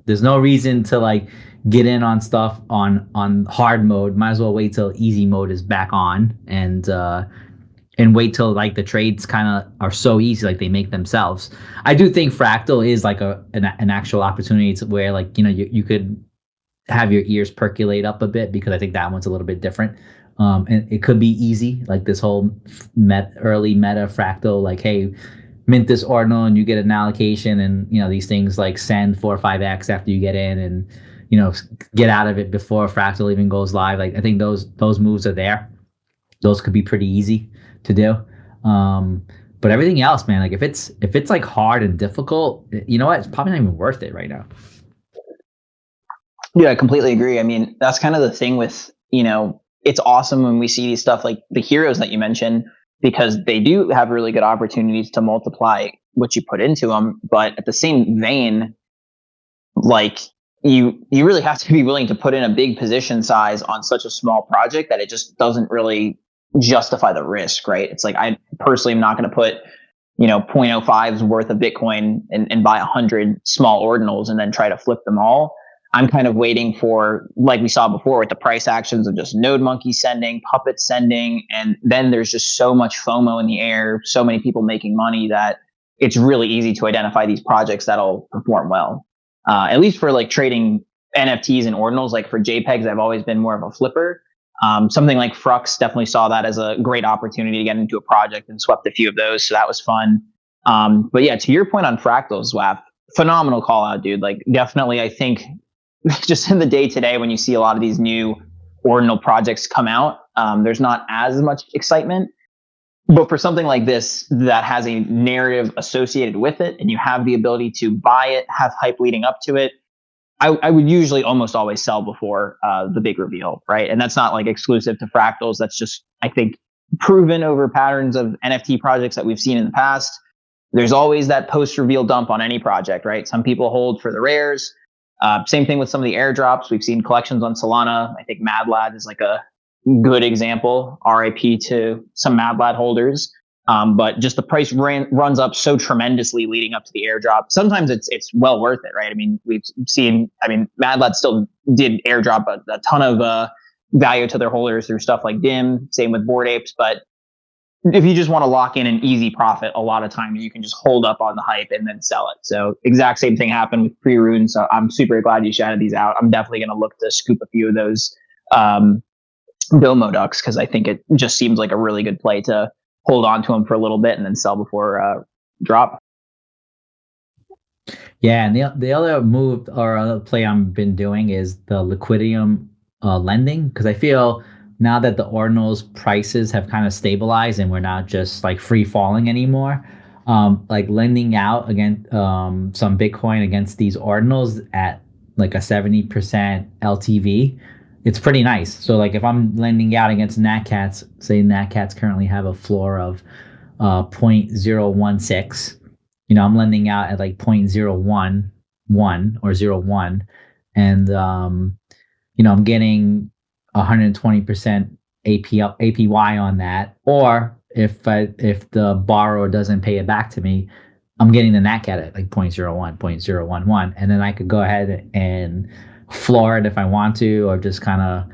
there's no reason to like get in on stuff on hard mode. Might as well wait till easy mode is back on and wait till like the trades kind of are so easy, like they make themselves. I do think fractal is like an actual opportunity to where like you could have your ears percolate up a bit, because I think that one's a little bit different. And it could be easy, like this whole early meta fractal, like, hey, mint this ordinal and you get an allocation, and these things like send 4 or 5x after you get in, and get out of it before fractal even goes live. Like I think those moves are there. Those could be pretty easy to do. But everything else, man, like if it's like hard and difficult, you know what? It's probably not even worth it right now. Yeah, I completely agree. I mean, that's kind of the thing with, it's awesome when we see these stuff like the heroes that you mentioned, because they do have really good opportunities to multiply what you put into them. But at the same vein, like you really have to be willing to put in a big position size on such a small project that it just doesn't really justify the risk, right? It's like, I personally am not going to put, 0.05's worth of Bitcoin and buy 100 small ordinals and then try to flip them all. I'm kind of waiting for, like we saw before with the price actions of just node monkey sending, puppet sending, and then there's just so much FOMO in the air, so many people making money that it's really easy to identify these projects that'll perform well. At least for like trading NFTs and ordinals, like for JPEGs, I've always been more of a flipper. Something like Frux definitely saw that as a great opportunity to get into a project and swept a few of those. So that was fun. But yeah, to your point on fractals, WAF, phenomenal call out, dude. Like definitely, I think just in the day today, when you see a lot of these new ordinal projects come out, there's not as much excitement. But for something like this that has a narrative associated with it, and you have the ability to buy it, have hype leading up to it, I would usually almost always sell before the big reveal, right? And that's not like exclusive to fractals. That's just, I think, proven over patterns of NFT projects that we've seen in the past. There's always that post-reveal dump on any project, right? Some people hold for the rares. Same thing with some of the airdrops. We've seen collections on Solana. I think Mad Lad is like a good example. RIP to some Mad Lad holders. But just the price runs up so tremendously leading up to the airdrop. Sometimes it's well worth it, right? I mean, we've seen, Mad Lad still did airdrop a ton of value to their holders through stuff like DIM. Same with Bored Apes. But if you just want to lock in an easy profit, a lot of times you can just hold up on the hype and then sell it. So exact same thing happened with pre-rune. So I'm super glad you shouted these out. I'm definitely going to look to scoop a few of those Domo ducks, because I think it just seems like a really good play to hold on to them for a little bit and then sell before drop. Yeah, and the other move or other play I've been doing is the liquidium lending, because I feel now that the ordinals prices have kind of stabilized and we're not just like free falling anymore, like lending out against some Bitcoin against these ordinals at like a 70% LTV, it's pretty nice. So like if I'm lending out against NatCats, say NatCats currently have a floor of 0.016, I'm lending out at like 0.011 or 0.1, and I'm getting 120% APY on that. Or if the borrower doesn't pay it back to me, I'm getting the NAC at it like 0.01, 0.011, and then I could go ahead and floor it if I want to, or just kind of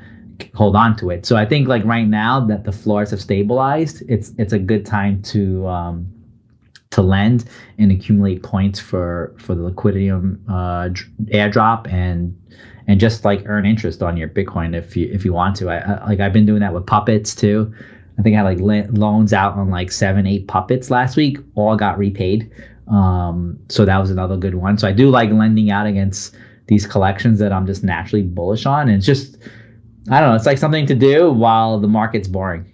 hold on to it. So I think like right now that the floors have stabilized, it's a good time to lend and accumulate points for the liquidity airdrop, and just like earn interest on your Bitcoin if you want to. I've been doing that with puppets too. I think I had like loans out on like 7-8 puppets last week, all got repaid. So that was another good one. So I do like lending out against these collections that I'm just naturally bullish on. And it's just, I don't know, it's like something to do while the market's boring.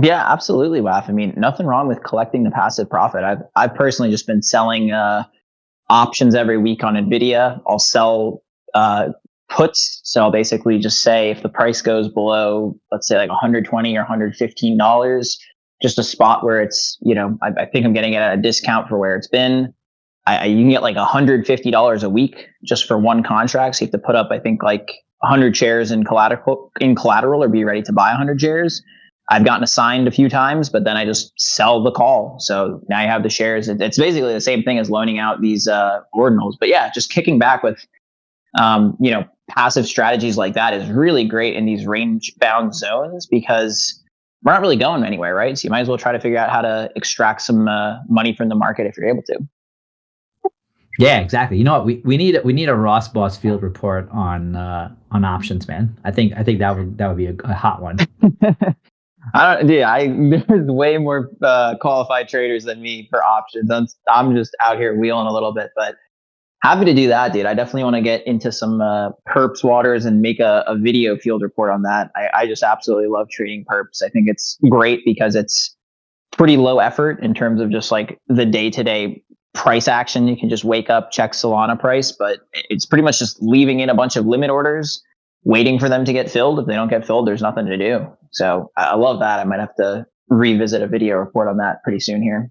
Yeah, absolutely, Waf. I mean, nothing wrong with collecting the passive profit. I've personally just been selling options every week on Nvidia. I'll sell puts. So I'll basically just say if the price goes below, let's say like $120 or $115, just a spot where it's, I think I'm getting it at a discount for where it's been. You can get like $150 a week just for one contract. So you have to put up, I think, like 100 shares in collateral or be ready to buy 100 shares. I've gotten assigned a few times, but then I just sell the call. So now you have the shares. It's basically the same thing as loaning out these ordinals. But yeah, just kicking back with, passive strategies like that is really great in these range bound zones because we're not really going anywhere, right? So you might as well try to figure out how to extract some money from the market if you're able to. Yeah, exactly. You know what? We need a Rossboss field report on options, man. I think that would be a hot one. There's way more qualified traders than me for options. I'm just out here wheeling a little bit, but happy to do that, dude. I definitely want to get into some perps waters and make a video field report on that. I just absolutely love trading perps. I think it's great because it's pretty low effort in terms of just like the day-to-day price action. You can just wake up, check Solana price, but it's pretty much just leaving in a bunch of limit orders, waiting for them to get filled. If they don't get filled, there's nothing to do. So I love that. I might have to revisit a video report on that pretty soon here.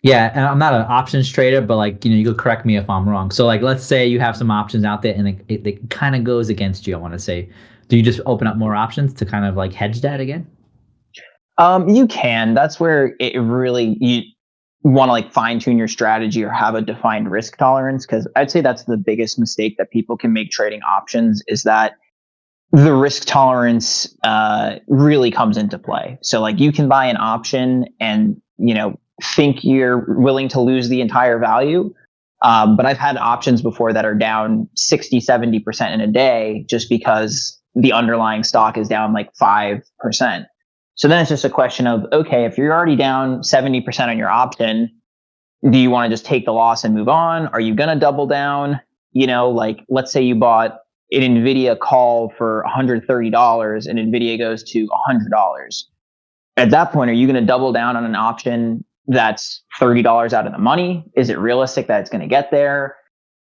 Yeah, and I'm not an options trader, but like, you could correct me if I'm wrong. So like, let's say you have some options out there and it kind of goes against you, I want to say. Do you just open up more options to kind of like hedge that again? You can. That's where it really, you want to like fine tune your strategy or have a defined risk tolerance. Cause I'd say that's the biggest mistake that people can make trading options is that the risk tolerance really comes into play. So like you can buy an option and, think you're willing to lose the entire value. But I've had options before that are down 60, 70% in a day just because the underlying stock is down like 5%. So then it's just a question of, okay, if you're already down 70% on your option, do you want to just take the loss and move on? Are you going to double down? Like let's say you bought an NVIDIA call for $130 and NVIDIA goes to $100. At that point, are you going to double down on an option that's $30 out of the money? Is it realistic that it's going to get there?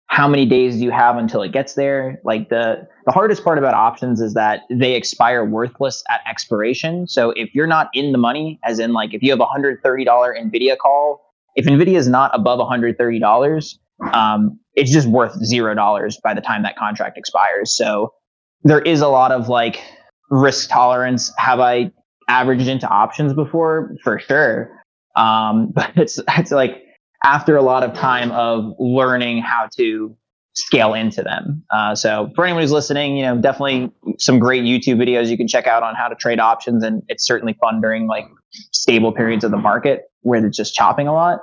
How many days do you have until it gets there? Like the hardest part about options is that they expire worthless at expiration. So if you're not in the money, as in like if you have a $130 NVIDIA call, if NVIDIA is not above $130, it's just worth $0 by the time that contract expires. So there is a lot of like risk tolerance. Have I averaged into options before? For sure. But it's like after a lot of time of learning how to scale into them. So for anyone who's listening, definitely some great YouTube videos you can check out on how to trade options. And it's certainly fun during like stable periods of the market where it's just chopping a lot.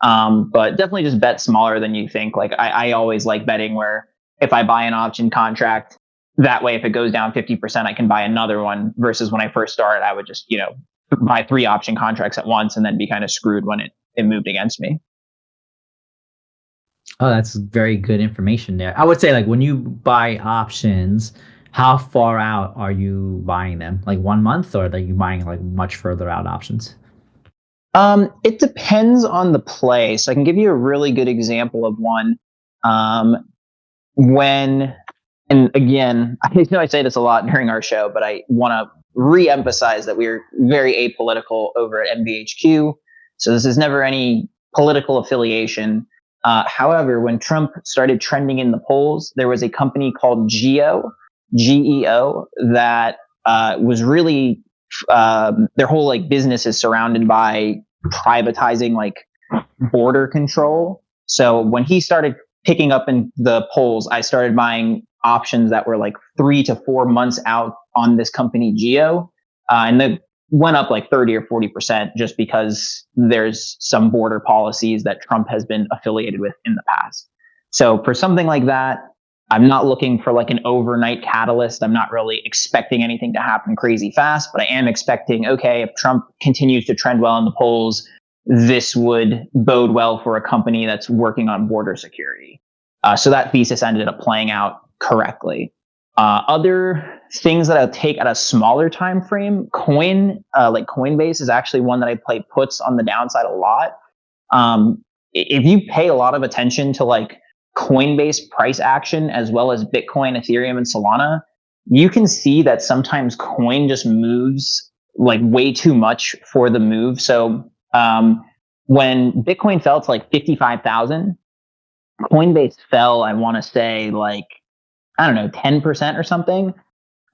But definitely just bet smaller than you think. Like I always like betting where if I buy an option contract, that way, if it goes down 50%, I can buy another one versus when I first started, I would just, buy 3 option contracts at once and then be kind of screwed when it moved against me. Oh, that's very good information there. I would say like when you buy options, how far out are you buying them? Like 1 month, or are you buying like much further out options? It depends on the play. So I can give you a really good example of one. And again, I say this a lot during our show, but I want to re-emphasize that we're very apolitical over at MVHQ. So this is never any political affiliation. However, when Trump started trending in the polls, there was a company called GEO, GEO, that was really their whole like business is surrounded by privatizing like border control. So when he started picking up in the polls, I started buying options that were like 3 to 4 months out on this company Geo, and they went up like 30 or 40% just because there's some border policies that Trump has been affiliated with in the past. So for something like that, I'm not looking for like an overnight catalyst. I'm not really expecting anything to happen crazy fast, but I am expecting, okay, if Trump continues to trend well in the polls, this would bode well for a company that's working on border security. So that thesis ended up playing out correctly. Other things that I'll take at a smaller time frame, like Coinbase is actually one that I play puts on the downside a lot. If you pay a lot of attention to like Coinbase price action as well as Bitcoin, Ethereum, and Solana, you can see that sometimes coin just moves like way too much for the move. So when Bitcoin fell to like 55,000, Coinbase fell, I want to say like, I don't know, 10% or something.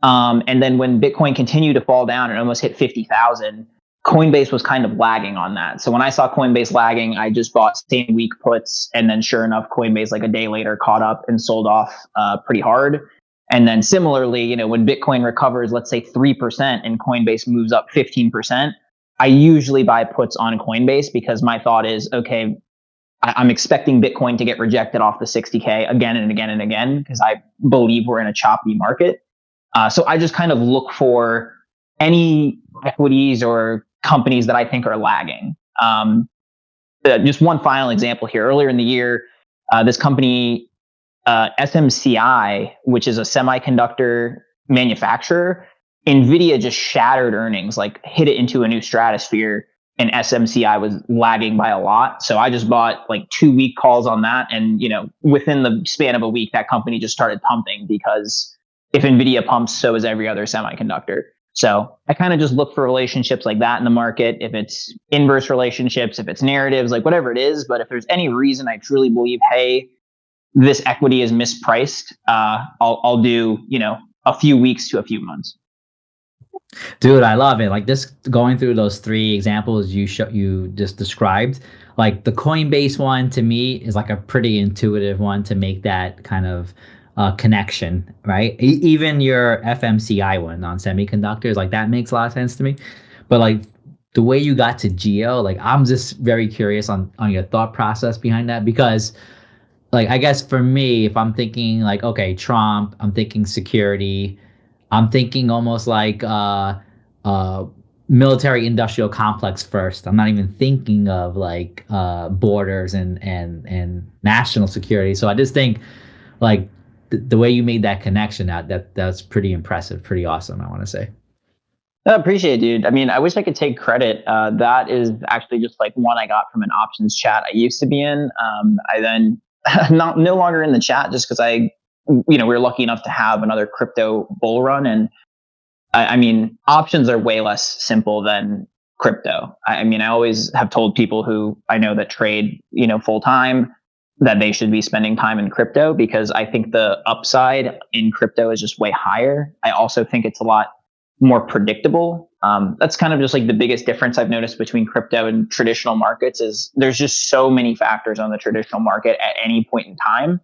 And then when Bitcoin continued to fall down and almost hit 50,000, Coinbase was kind of lagging on that. So when I saw Coinbase lagging, I just bought same week puts. And then sure enough, Coinbase like a day later caught up and sold off pretty hard. And then similarly, you know, when Bitcoin recovers, let's say 3% and Coinbase moves up 15%, I usually buy puts on Coinbase because my thought is, okay, I'm expecting Bitcoin to get rejected off the 60K again and again and again because I believe we're in a choppy market. So I just kind of look for any equities or companies that I think are lagging. Just one final example here. Earlier in the year, this company, SMCI, which is a semiconductor manufacturer, NVIDIA just shattered earnings, like hit it into a new stratosphere, and SMCI was lagging by a lot. So I just bought like 2-week calls on that. And, you know, within the span of a week, that company just started pumping because if NVIDIA pumps, so is every other semiconductor. So I kind of just look for relationships like that in the market. If it's inverse relationships, if it's narratives, like whatever it is. But if there's any reason I truly believe, hey, this equity is mispriced, I'll do, you know, a few weeks to a few months. Dude, I love it. Like just going through those 3 examples you just described, like the Coinbase one to me is like a pretty intuitive one to make that kind of connection, right? Even your FMCI one on semiconductors, like that makes a lot of sense to me. But like the way you got to Geo, like I'm just very curious on your thought process behind that because like I guess for me, if I'm thinking like, okay, Trump, I'm thinking security, I'm thinking almost like military industrial complex first. I'm not even thinking of like borders and national security. So I just think like the way you made that connection that's pretty impressive, pretty awesome, I want to say. I appreciate it, dude. I mean, I wish I could take credit. That is actually just like one I got from an options chat I used to be in. I then no longer in the chat just because we were lucky enough to have another crypto bull run. And I mean, options are way less simple than crypto. I mean, I always have told people who I know that trade, you know, full time that they should be spending time in crypto because I think the upside in crypto is just way higher. I also think it's a lot more predictable. That's kind of just like the biggest difference I've noticed between crypto and traditional markets is there's just so many factors on the traditional market at any point in time.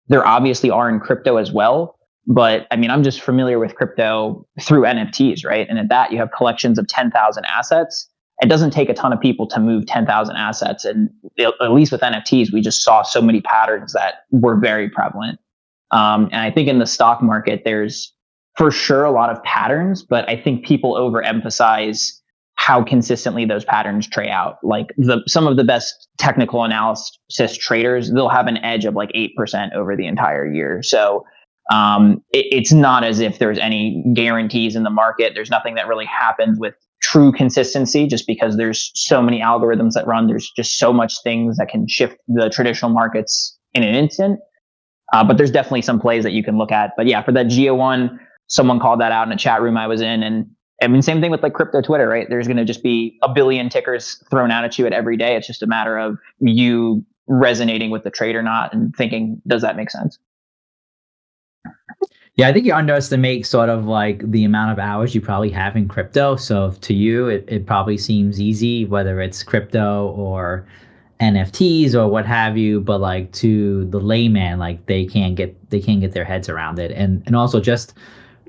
There obviously are in crypto as well, but I mean, I'm just familiar with crypto through NFTs, right? And at that, you have collections of 10,000 assets. It doesn't take a ton of people to move 10,000 assets. And at least with NFTs, we just saw so many patterns that were very prevalent. And I think in the stock market, there's for sure a lot of patterns, but I think people overemphasize how consistently those patterns trade out. Like some of the best technical analysis traders, they'll have an edge of like 8% over the entire year. So it's not as if there's any guarantees in the market. There's nothing that really happens with true consistency just because there's so many algorithms that run. There's just so much things that can shift the traditional markets in an instant. But there's definitely some plays that you can look at. But yeah, for that Geo one, someone called that out in a chat room I was in. And I mean, same thing with like crypto Twitter, right? There's going to just be a billion tickers thrown out at you at every day. It's just a matter of you resonating with the trade or not and thinking, does that make sense? Yeah, I think you underestimate sort of like the amount of hours you probably have in crypto. So to you, it probably seems easy, whether it's crypto or NFTs or what have you, but like to the layman, like they can't get their heads around it, and also just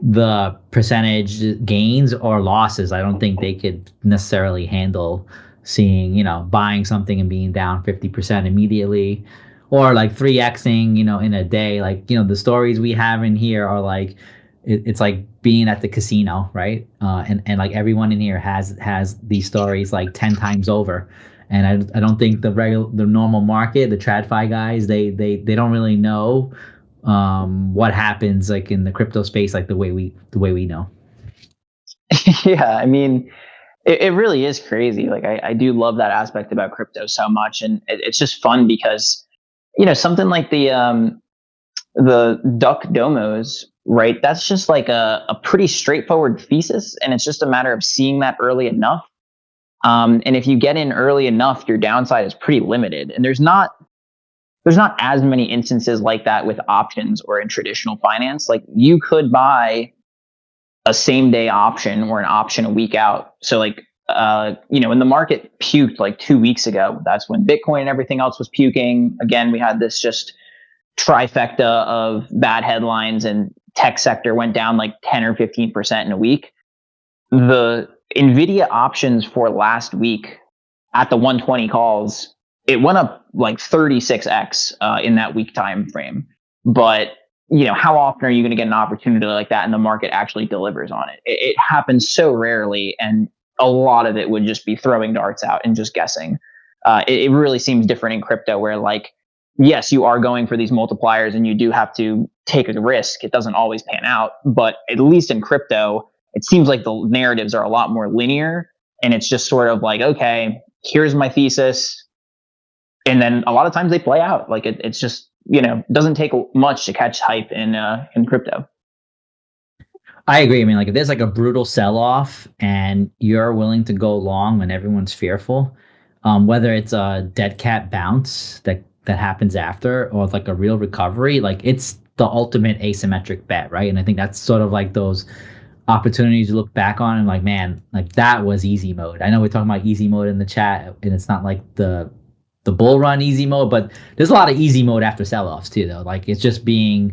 the percentage gains or losses. I don't think they could necessarily handle seeing, buying something and being down 50% immediately, or like 3xing, in a day. Like, the stories we have in here are like, it's like being at the casino, right? And like everyone in here has these stories like 10 times over. And I don't think the normal market, the TradFi guys, they don't really know what happens like in the crypto space, like the way we know. Yeah, I mean, it really is crazy. Like I do love that aspect about crypto so much, and it's just fun because something like the duck domos, right? That's just like a pretty straightforward thesis, and it's just a matter of seeing that early enough. And if you get in early enough, your downside is pretty limited, and there's not as many instances like that with options or in traditional finance. Like you could buy a same day option or an option a week out. So like, when the market puked like 2 weeks ago, that's when Bitcoin and everything else was puking. Again, we had this just trifecta of bad headlines, and tech sector went down like 10 or 15% in a week. The Nvidia options for last week at the 120 calls, it went up like 36x in that week time frame. But how often are you going to get an opportunity like that and the market actually delivers on it? It happens so rarely, and a lot of it would just be throwing darts out and just guessing. It really seems different in crypto, where like, yes, you are going for these multipliers and you do have to take a risk. It doesn't always pan out, but at least in crypto, it seems like the narratives are a lot more linear, and it's just sort of like, okay, here's my thesis. And then a lot of times they play out. Like it's just, it doesn't take much to catch hype in crypto. I agree. I mean, like if there's like a brutal sell-off and you're willing to go long when everyone's fearful, whether it's a dead cat bounce that happens after, or like a real recovery, like it's the ultimate asymmetric bet, right? And I think that's sort of like those opportunities you look back on and like, man, like that was easy mode. I know we're talking about easy mode in the chat, and it's not like the bull run easy mode, but there's a lot of easy mode after sell-offs too, though. Like it's just being,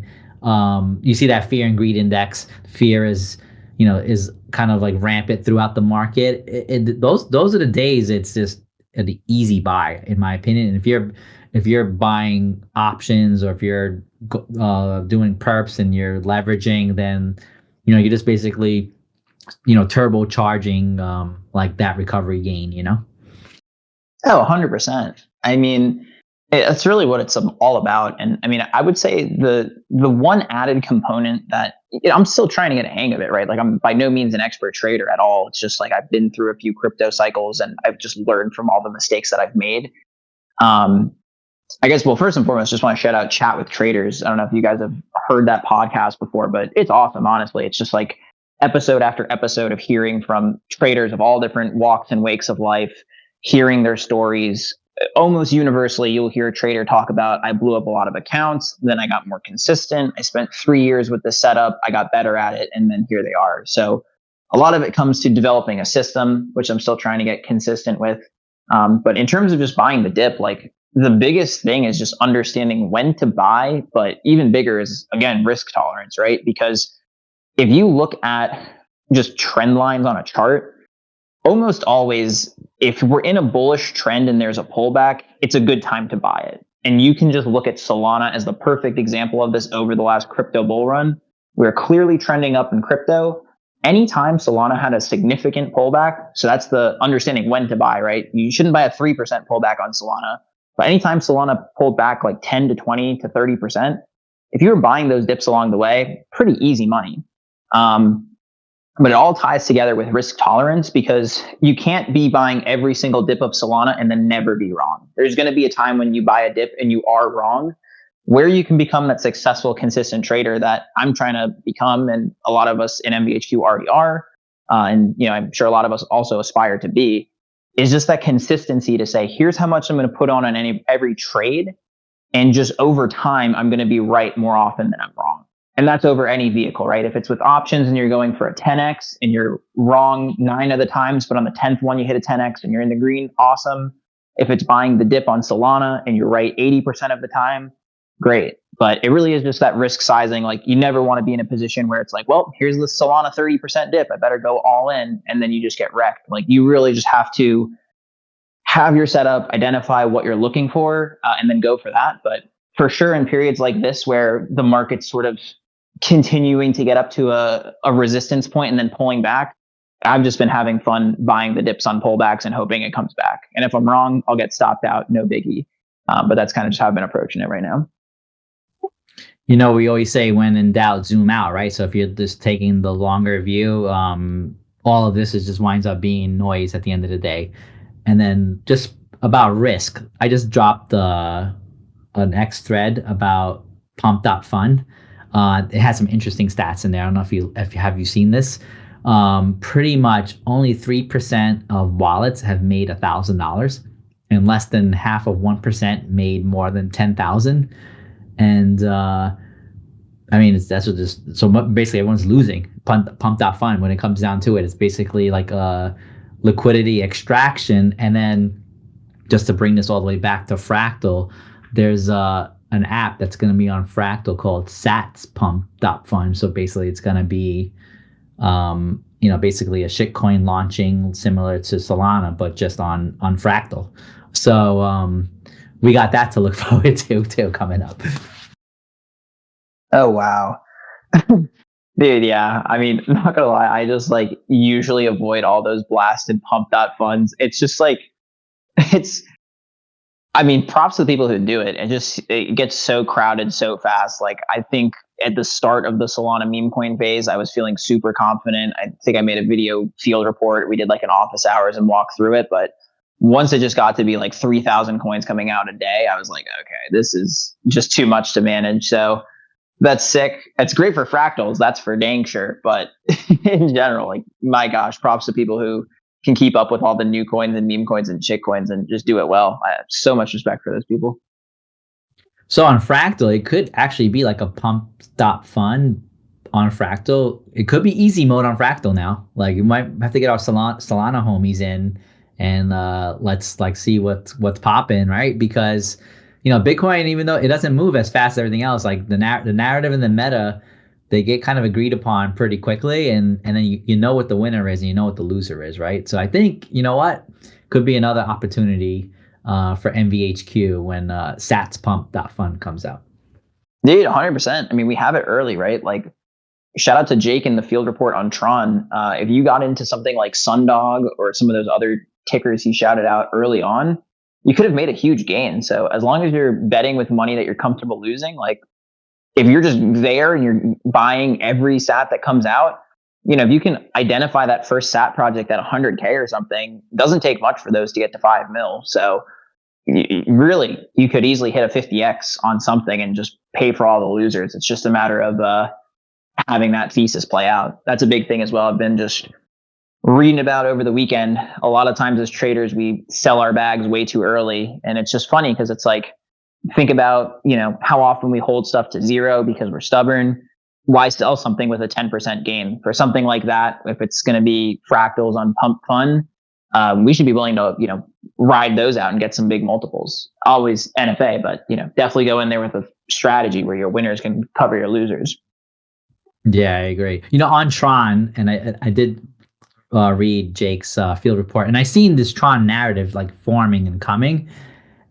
you see that fear and greed index. Fear is kind of like rampant throughout the market. Those are the days it's just an easy buy, in my opinion. And if you're buying options, or if you're doing perps and you're leveraging, then you're just basically turbocharging like that recovery gain. Oh, 100%. I mean, that's really what it's all about. And I mean, I would say the one added component that I'm still trying to get a hang of it, right? Like I'm by no means an expert trader at all. It's just like I've been through a few crypto cycles and I've just learned from all the mistakes that I've made. I guess, well, first and foremost, just want to shout out Chat with Traders. I don't know if you guys have heard that podcast before, but it's awesome. Honestly, it's just like episode after episode of hearing from traders of all different walks and wakes of life, hearing their stories. Almost universally, you'll hear a trader talk about, I blew up a lot of accounts, then I got more consistent. I spent 3 years with the setup, I got better at it, and then here they are. So a lot of it comes to developing a system, which I'm still trying to get consistent with. But in terms of just buying the dip, like the biggest thing is just understanding when to buy, but even bigger is, again, risk tolerance, right? Because if you look at just trend lines on a chart, almost always, if we're in a bullish trend and there's a pullback, it's a good time to buy it. And you can just look at Solana as the perfect example of this over the last crypto bull run. We're clearly trending up in crypto. Anytime Solana had a significant pullback, so that's the understanding when to buy, right? You shouldn't buy a 3% pullback on Solana. But anytime Solana pulled back like 10 to 20 to 30%, if you were buying those dips along the way, pretty easy money. But it all ties together with risk tolerance, because you can't be buying every single dip of Solana and then never be wrong. There's going to be a time when you buy a dip and you are wrong, where you can become that successful, consistent trader that I'm trying to become, and a lot of us in MVHQ already are, and I'm sure a lot of us also aspire to be, is just that consistency to say, here's how much I'm going to put on every trade, and just over time, I'm going to be right more often than I'm wrong. And that's over any vehicle, right? If it's with options and you're going for a 10x and you're wrong 9 of the times, but on the 10th one you hit a 10x and you're in the green, awesome. If it's buying the dip on Solana and you're right 80% of the time, great. But it really is just that risk sizing. Like, you never want to be in a position where it's like, well, here's the Solana 30% dip, I better go all in, and then you just get wrecked. Like, you really just have to have your setup, identify what you're looking for, and then go for that. But for sure, in periods like this where the market's sort of continuing to get up to a resistance point and then pulling back, I've just been having fun buying the dips on pullbacks and hoping it comes back. And if I'm wrong, I'll get stopped out, no biggie. But that's kind of just how I've been approaching it right now. You know, we always say when in doubt, zoom out, right? So if you're just taking the longer view, all of this is just winds up being noise at the end of the day. And then just about risk, I just dropped an X thread about pump.fund. It has some interesting stats in there. I don't know if you have you seen this. Pretty much only 3% of wallets have made $1,000, and less than half of 1% made more than 10,000. And I mean, that's what just so basically everyone's losing. Pump.fund, when it comes down to it, it's basically like a liquidity extraction. And then just to bring this all the way back to Fractal, there's an app that's going to be on Fractal called satspump.fund. So basically it's going to be basically a shitcoin launching similar to Solana, but just on Fractal. So we got that to look forward to coming up. Oh, wow. Dude, yeah. I mean, not gonna lie, I just like usually avoid all those blasted pump.funds. It's just like, I mean, props to the people who do it. It gets so crowded so fast. Like, I think at the start of the Solana meme coin phase, I was feeling super confident. I think I made a video field report. We did like an office hours and walk through it. But once it just got to be like 3,000 coins coming out a day, I was like, okay, this is just too much to manage. So that's sick. It's great for fractals. That's for dang sure. But in general, like, my gosh, props to people who can keep up with all the new coins and meme coins and shit coins and just do it well. I have so much respect for those people. So on Fractal, it could actually be like a pump.fund on Fractal. It could be easy mode on Fractal now. Like, you might have to get our Solana homies in and let's like see what's popping, right? Because Bitcoin, even though it doesn't move as fast as everything else, like the narrative and the meta, they get kind of agreed upon pretty quickly, and then you know what the winner is and you know what the loser is, right? So I think, you know what, could be another opportunity for MVHQ when satspump.fund comes out. Dude, 100%. I mean, we have it early, right? Like, shout out to Jake in the field report on Tron. If you got into something like Sundog or some of those other tickers he shouted out early on, you could have made a huge gain. So as long as you're betting with money that you're comfortable losing, like, if you're just there and you're buying every sat that comes out, if you can identify that first sat project at 100K or something, it doesn't take much for those to get to 5 mil. So you could easily hit a 50x on something and just pay for all the losers. It's just a matter of having that thesis play out. That's a big thing as well. I've been just reading about over the weekend. A lot of times as traders, we sell our bags way too early. And it's just funny because it's like, think about, how often we hold stuff to zero because we're stubborn. Why sell something with a 10% gain? For something like that, if it's going to be fractals on pump fun, we should be willing to, ride those out and get some big multiples. Always NFA, but, definitely go in there with a strategy where your winners can cover your losers. Yeah, I agree. On Tron, and I did read Jake's field report, and I seen this Tron narrative like forming and coming.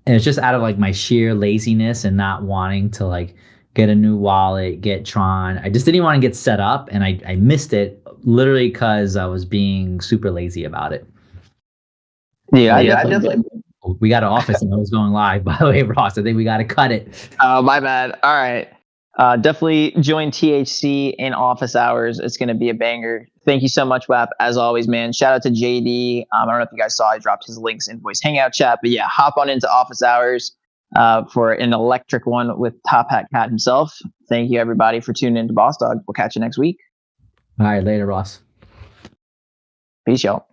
And it's just out of like my sheer laziness and not wanting to like get a new wallet, get Tron. I just didn't want to get set up, and I missed it literally because I was being super lazy about it. Yeah, I definitely. We got an office and it was going live, by the way, Ross. I think we got to cut it. Oh, my bad. All right. Definitely join THC in office hours. It's going to be a banger. Thank you so much, WAP. As always, man. Shout out to JD. I don't know if you guys saw, I dropped his links in voice hangout chat, but yeah, hop on into office hours for an electric one with Top Hat Cat himself. Thank you, everybody, for tuning in to BossDawgs. We'll catch you next week. All right, later, Ross. Peace, y'all.